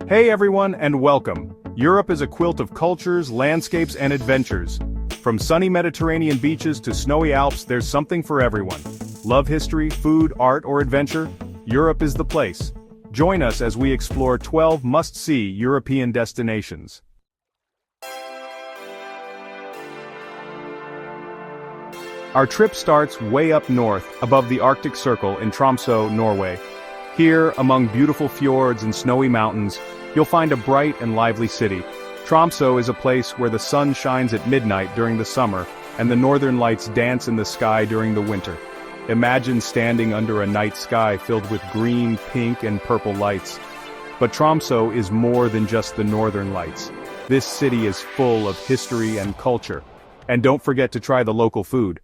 Hey everyone, and welcome. Europe is a quilt of cultures, landscapes, and adventures. From sunny Mediterranean beaches to snowy Alps, there's something for everyone. Love history, food, art, or adventure? Europe is the place. Join us as we explore 12 must-see European destinations. Our trip starts way up north, above the Arctic Circle in Tromsø, Norway. Here, among beautiful fjords and snowy mountains, you'll find a bright and lively city. Tromsø is a place where the sun shines at midnight during the summer, and the northern lights dance in the sky during the winter. Imagine standing under a night sky filled with green, pink, and purple lights. But Tromsø is more than just the northern lights. This city is full of history and culture. And don't forget to try the local food.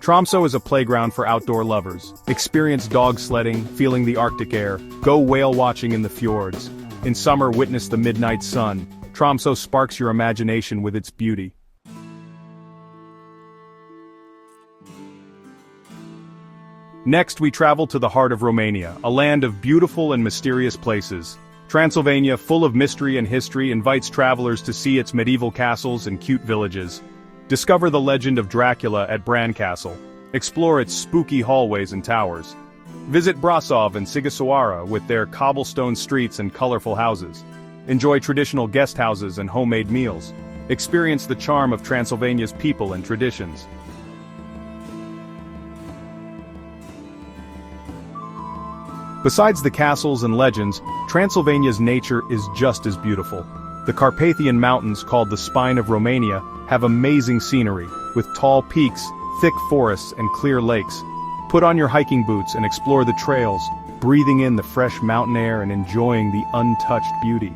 Tromsø is a playground for outdoor lovers. Experience dog sledding, feeling the Arctic air, go whale watching in the fjords. In summer, witness the midnight sun. Tromsø sparks your imagination with its beauty. Next, we travel to the heart of Romania, a land of beautiful and mysterious places. Transylvania, full of mystery and history, invites travelers to see its medieval castles and cute villages. Discover the legend of Dracula at Bran Castle. Explore its spooky hallways and towers. Visit Brasov and Sighisoara with their cobblestone streets and colorful houses. Enjoy traditional guest houses and homemade meals. Experience the charm of Transylvania's people and traditions. Besides the castles and legends, Transylvania's nature is just as beautiful. The Carpathian Mountains, called the Spine of Romania, have amazing scenery, with tall peaks, thick forests, and clear lakes. Put on your hiking boots and explore the trails, breathing in the fresh mountain air and enjoying the untouched beauty.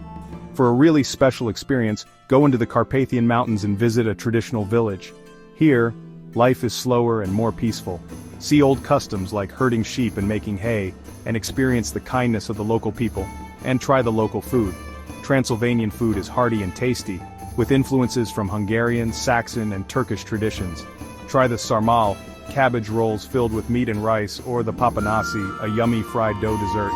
For a really special experience, go into the Carpathian Mountains and visit a traditional village. Here, life is slower and more peaceful. See old customs like herding sheep and making hay, and experience the kindness of the local people, and try the local food. Transylvanian food is hearty and tasty, with influences from Hungarian, Saxon, and Turkish traditions. Try the sarmal, cabbage rolls filled with meat and rice, or the papanasi, a yummy fried dough dessert.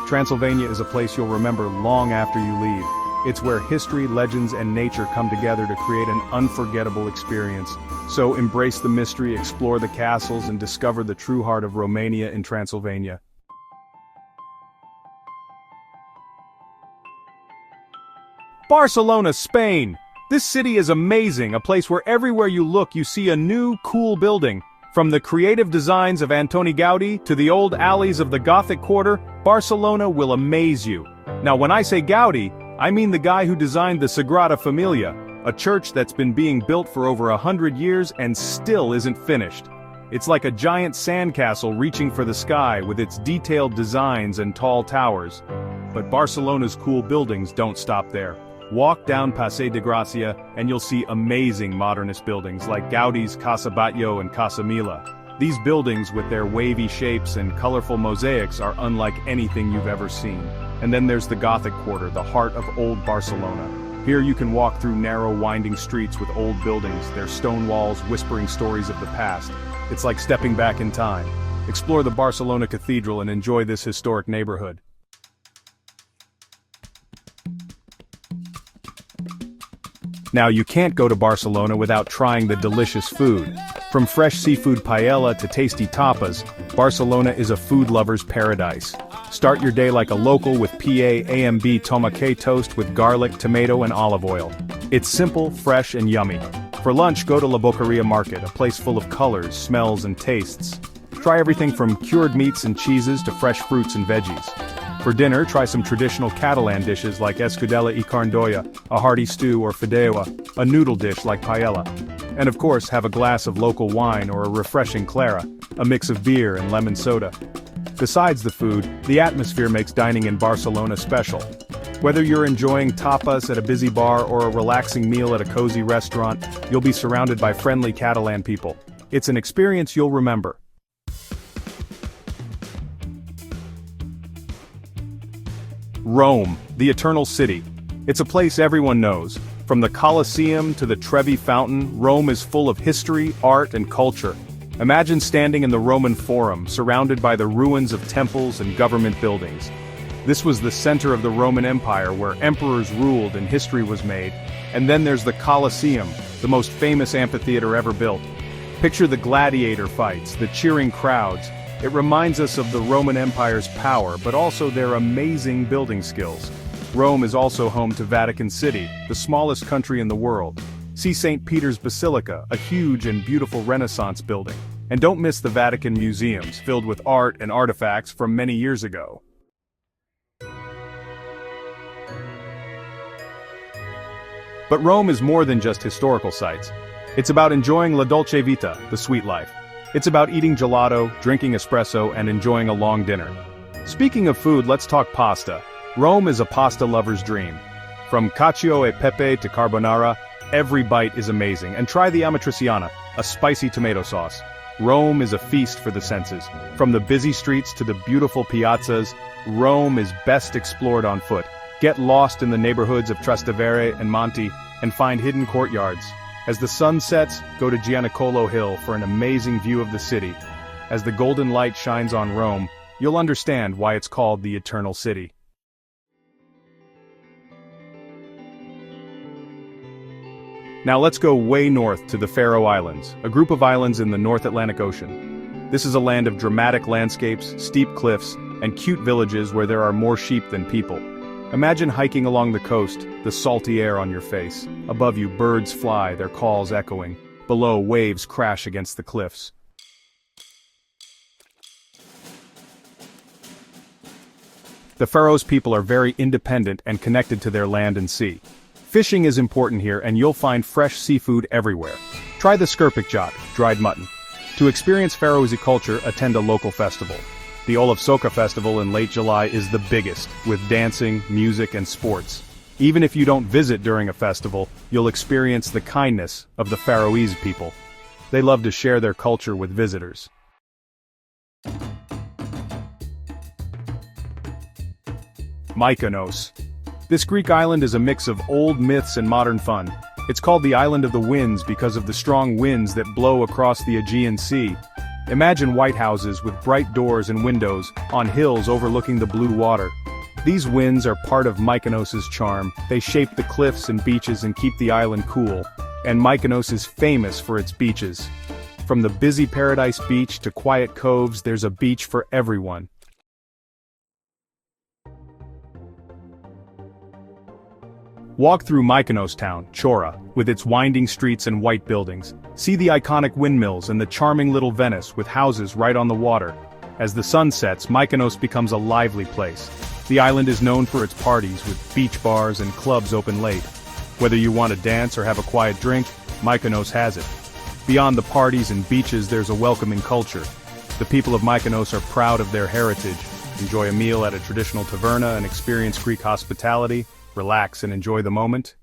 Transylvania is a place you'll remember long after you leave. It's where history, legends, and nature come together to create an unforgettable experience. So embrace the mystery, explore the castles, and discover the true heart of Romania in Transylvania. Barcelona, Spain! This city is amazing, a place where everywhere you look you see a new, cool building. From the creative designs of Antoni Gaudi to the old alleys of the Gothic Quarter, Barcelona will amaze you. Now when I say Gaudi, I mean the guy who designed the Sagrada Familia, a church that's been being built for over 100 years and still isn't finished. It's like a giant sandcastle reaching for the sky with its detailed designs and tall towers. But Barcelona's cool buildings don't stop there. Walk down Passeig de Gràcia and you'll see amazing modernist buildings like Gaudi's Casa Batlló and Casa Mila. These buildings with their wavy shapes and colorful mosaics are unlike anything you've ever seen. And then there's the Gothic Quarter, the heart of old Barcelona. Here you can walk through narrow, winding streets with old buildings, their stone walls whispering stories of the past. It's like stepping back in time. Explore the Barcelona Cathedral and enjoy this historic neighborhood. Now you can't go to Barcelona without trying the delicious food. From fresh seafood paella to tasty tapas, Barcelona is a food lover's paradise. Start your day like a local with PA-AMB tomate toast with garlic, tomato, and olive oil. It's simple, fresh, and yummy. For lunch, go to La Boqueria Market, a place full of colors, smells, and tastes. Try everything from cured meats and cheeses to fresh fruits and veggies. For dinner, try some traditional Catalan dishes like escudella y carn d'olla, a hearty stew, or fideuà, a noodle dish like paella. And of course, have a glass of local wine or a refreshing clara, a mix of beer and lemon soda. Besides the food, the atmosphere makes dining in Barcelona special. Whether you're enjoying tapas at a busy bar or a relaxing meal at a cozy restaurant, you'll be surrounded by friendly Catalan people. It's an experience you'll remember. Rome, the Eternal City. It's a place everyone knows. From the Colosseum to the Trevi Fountain, Rome is full of history, art, and culture. Imagine standing in the Roman Forum, surrounded by the ruins of temples and government buildings. This was the center of the Roman Empire where emperors ruled and history was made. And then there's the Colosseum, the most famous amphitheater ever built. Picture the gladiator fights, the cheering crowds. It reminds us of the Roman Empire's power, but also their amazing building skills. Rome is also home to Vatican City, the smallest country in the world. See St. Peter's Basilica, a huge and beautiful Renaissance building. And don't miss the Vatican museums, filled with art and artifacts from many years ago. But Rome is more than just historical sites. It's about enjoying la dolce vita, the sweet life. It's about eating gelato, drinking espresso, and enjoying a long dinner. Speaking of food, let's talk pasta. Rome is a pasta lover's dream. From cacio e pepe to carbonara, every bite is amazing. And try the amatriciana, a spicy tomato sauce. Rome is a feast for the senses. From the busy streets to the beautiful piazzas, Rome is best explored on foot. Get lost in the neighborhoods of Trastevere and Monte, and find hidden courtyards. As the sun sets, go to Gianicolo Hill for an amazing view of the city. As the golden light shines on Rome, you'll understand why it's called the Eternal City. Now let's go way north to the Faroe Islands, a group of islands in the North Atlantic Ocean. This is a land of dramatic landscapes, steep cliffs, and cute villages where there are more sheep than people. Imagine hiking along the coast, the salty air on your face. Above you, birds fly, their calls echoing. Below, waves crash against the cliffs. The Faroese people are very independent and connected to their land and sea. Fishing is important here, and you'll find fresh seafood everywhere. Try the skerpikjot, dried mutton. To experience Faroese culture, attend a local festival. The Ólafsøka festival in late July is the biggest, with dancing, music, and sports. Even if you don't visit during a festival, you'll experience the kindness of the Faroese people. They love to share their culture with visitors. Mykonos. This Greek island is a mix of old myths and modern fun. It's called the Island of the Winds because of the strong winds that blow across the Aegean Sea. Imagine white houses with bright doors and windows on hills overlooking the blue water. These winds are part of Mykonos's charm. They shape the cliffs and beaches and keep the island cool. And Mykonos is famous for its beaches. From the busy Paradise Beach to quiet coves, there's a beach for everyone. Walk through Mykonos town, Chora, with its winding streets and white buildings. See the iconic windmills and the charming little Venice with houses right on the water. As the sun sets, Mykonos becomes a lively place. The island is known for its parties with beach bars and clubs open late. Whether you want to dance or have a quiet drink, Mykonos has it. Beyond the parties and beaches, there's a welcoming culture. The people of Mykonos are proud of their heritage. Enjoy a meal at a traditional taverna and experience Greek hospitality. Relax and enjoy the moment.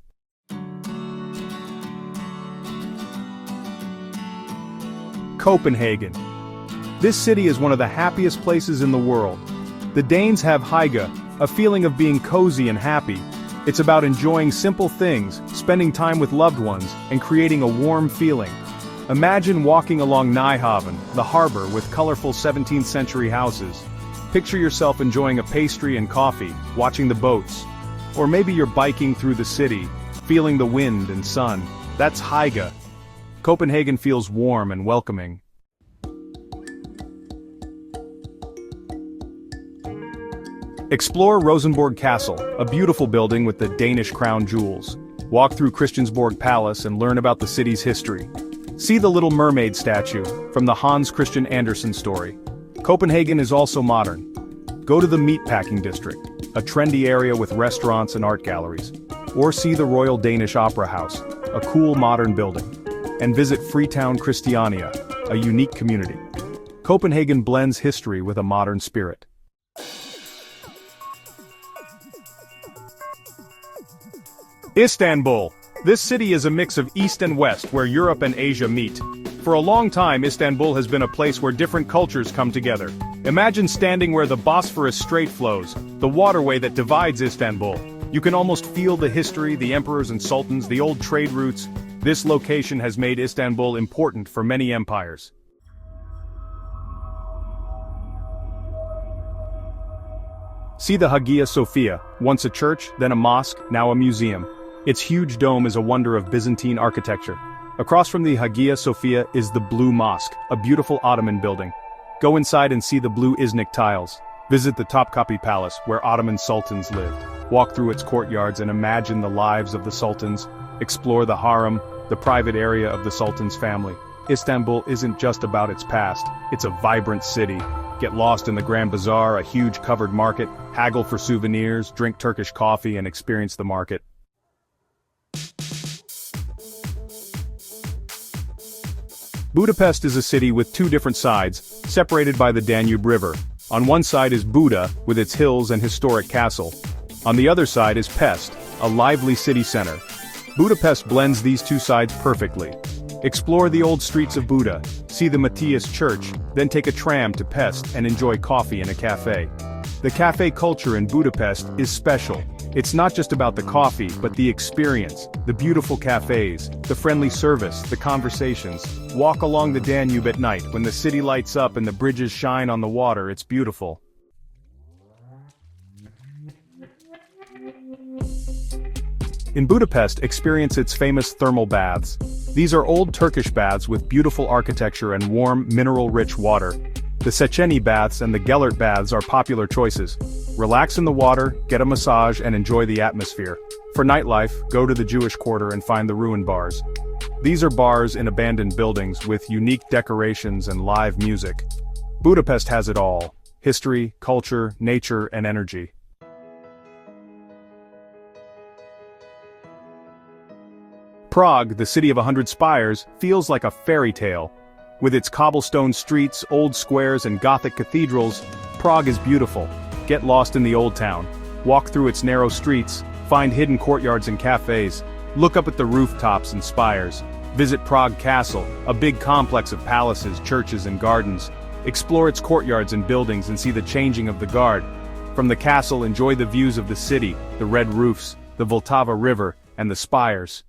Copenhagen. This city is one of the happiest places in the world. The Danes have Hygge, a feeling of being cozy and happy. It's about enjoying simple things, spending time with loved ones, and creating a warm feeling. Imagine walking along Nyhavn, the harbor with colorful 17th century houses. Picture yourself enjoying a pastry and coffee, watching the boats. Or maybe you're biking through the city, feeling the wind and sun. That's Hygge. Copenhagen feels warm and welcoming. Explore Rosenborg Castle, a beautiful building with the Danish crown jewels. Walk through Christiansborg Palace and learn about the city's history. See the Little Mermaid statue, from the Hans Christian Andersen story. Copenhagen is also modern. Go to the Meatpacking District, a trendy area with restaurants and art galleries. Or see the Royal Danish Opera House, a cool modern building. And visit Freetown Christiania, a unique community. Copenhagen blends history with a modern spirit. Istanbul. This city is a mix of East and West where Europe and Asia meet. For a long time, Istanbul has been a place where different cultures come together. Imagine standing where the Bosphorus Strait flows, the waterway that divides Istanbul. You can almost feel the history, the emperors and sultans, the old trade routes. This location has made Istanbul important for many empires. See the Hagia Sophia, once a church, then a mosque, now a museum. Its huge dome is a wonder of Byzantine architecture. Across from the Hagia Sophia is the Blue Mosque, a beautiful Ottoman building. Go inside and see the blue Iznik tiles. Visit the Topkapi Palace, where Ottoman sultans lived. Walk through its courtyards and imagine the lives of the sultans. Explore the harem, the private area of the sultan's family. Istanbul isn't just about its past, it's a vibrant city. Get lost in the Grand Bazaar, a huge covered market, haggle for souvenirs, drink Turkish coffee and experience the market. Budapest is a city with two different sides, separated by the Danube River. On one side is Buda, with its hills and historic castle. On the other side is Pest, a lively city center. Budapest blends these two sides perfectly. Explore the old streets of Buda, see the Matthias Church, then take a tram to Pest and enjoy coffee in a cafe. The cafe culture in Budapest is special. It's not just about the coffee, but the experience, the beautiful cafes, the friendly service, the conversations. Walk along the Danube at night when the city lights up and the bridges shine on the water. It's beautiful. In Budapest, experience its famous thermal baths. These are old Turkish baths with beautiful architecture and warm, mineral-rich water. The Széchenyi baths and the Gellert baths are popular choices. Relax in the water, get a massage and enjoy the atmosphere. For nightlife, go to the Jewish Quarter and find the ruin bars. These are bars in abandoned buildings with unique decorations and live music. Budapest has it all: history, culture, nature, and energy. Prague, the city of 100 spires, feels like a fairy tale. With its cobblestone streets, old squares, and Gothic cathedrals, Prague is beautiful. Get lost in the old town. Walk through its narrow streets, find hidden courtyards and cafes. Look up at the rooftops and spires. Visit Prague Castle, a big complex of palaces, churches, and gardens. Explore its courtyards and buildings and see the changing of the guard. From the castle, enjoy the views of the city, the red roofs, the Vltava River, and the spires.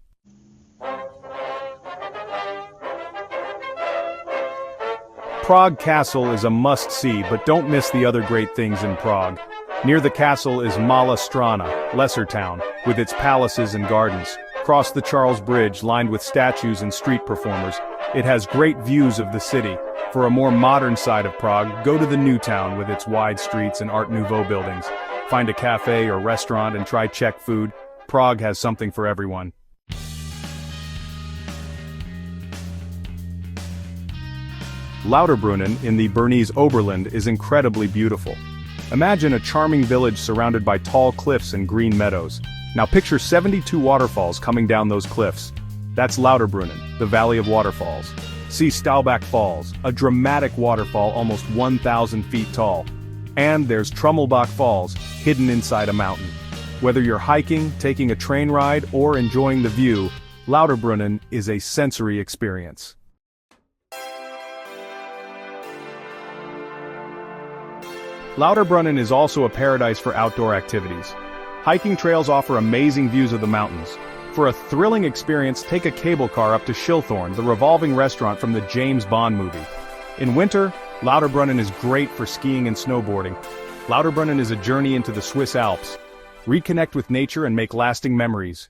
Prague Castle is a must-see, but don't miss the other great things in Prague. Near the castle is Mala Strana, lesser town, with its palaces and gardens. Cross the Charles Bridge lined with statues and street performers. It has great views of the city. For a more modern side of Prague, go to the new town with its wide streets and Art Nouveau buildings. Find a cafe or restaurant and try Czech food. Prague has something for everyone. Lauterbrunnen in the Bernese Oberland is incredibly beautiful. Imagine a charming village surrounded by tall cliffs and green meadows. Now picture 72 waterfalls coming down those cliffs. That's Lauterbrunnen, the Valley of Waterfalls. See Staubach Falls, a dramatic waterfall almost 1,000 feet tall. And there's Trummelbach Falls, hidden inside a mountain. Whether you're hiking, taking a train ride, or enjoying the view, Lauterbrunnen is a sensory experience. Lauterbrunnen is also a paradise for outdoor activities. Hiking trails offer amazing views of the mountains. For a thrilling experience, take a cable car up to Schilthorn, the revolving restaurant from the James Bond movie. In winter, Lauterbrunnen is great for skiing and snowboarding. Lauterbrunnen is a journey into the Swiss Alps. Reconnect with nature and make lasting memories.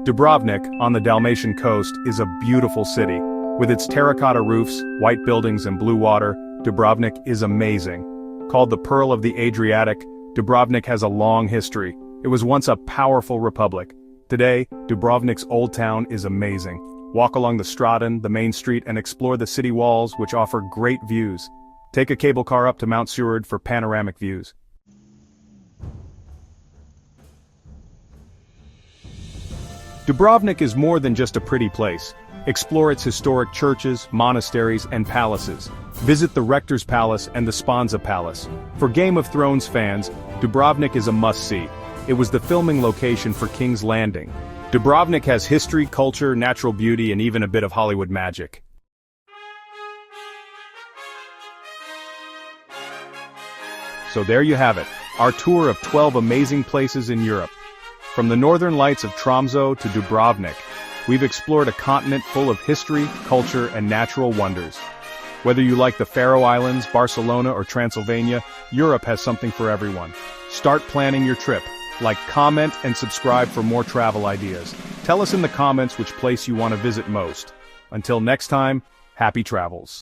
Dubrovnik, on the Dalmatian coast, is a beautiful city. With its terracotta roofs, white buildings and blue water, Dubrovnik is amazing. Called the Pearl of the Adriatic, Dubrovnik has a long history. It was once a powerful republic. Today, Dubrovnik's old town is amazing. Walk along the Straten, the main street, and explore the city walls, which offer great views. Take a cable car up to Mount Seward for panoramic views. Dubrovnik is more than just a pretty place. Explore its historic churches, monasteries, and palaces. Visit the Rector's Palace and the Sponza Palace. For Game of Thrones fans, Dubrovnik is a must-see. It was the filming location for King's Landing. Dubrovnik has history, culture, natural beauty, and even a bit of Hollywood magic. So there you have it, our tour of 12 amazing places in Europe. From the northern lights of Tromsø to Dubrovnik, we've explored a continent full of history, culture, and natural wonders. Whether you like the Faroe Islands, Barcelona, or Transylvania, Europe has something for everyone. Start planning your trip. Like, comment, and subscribe for more travel ideas. Tell us in the comments which place you want to visit most. Until next time, happy travels.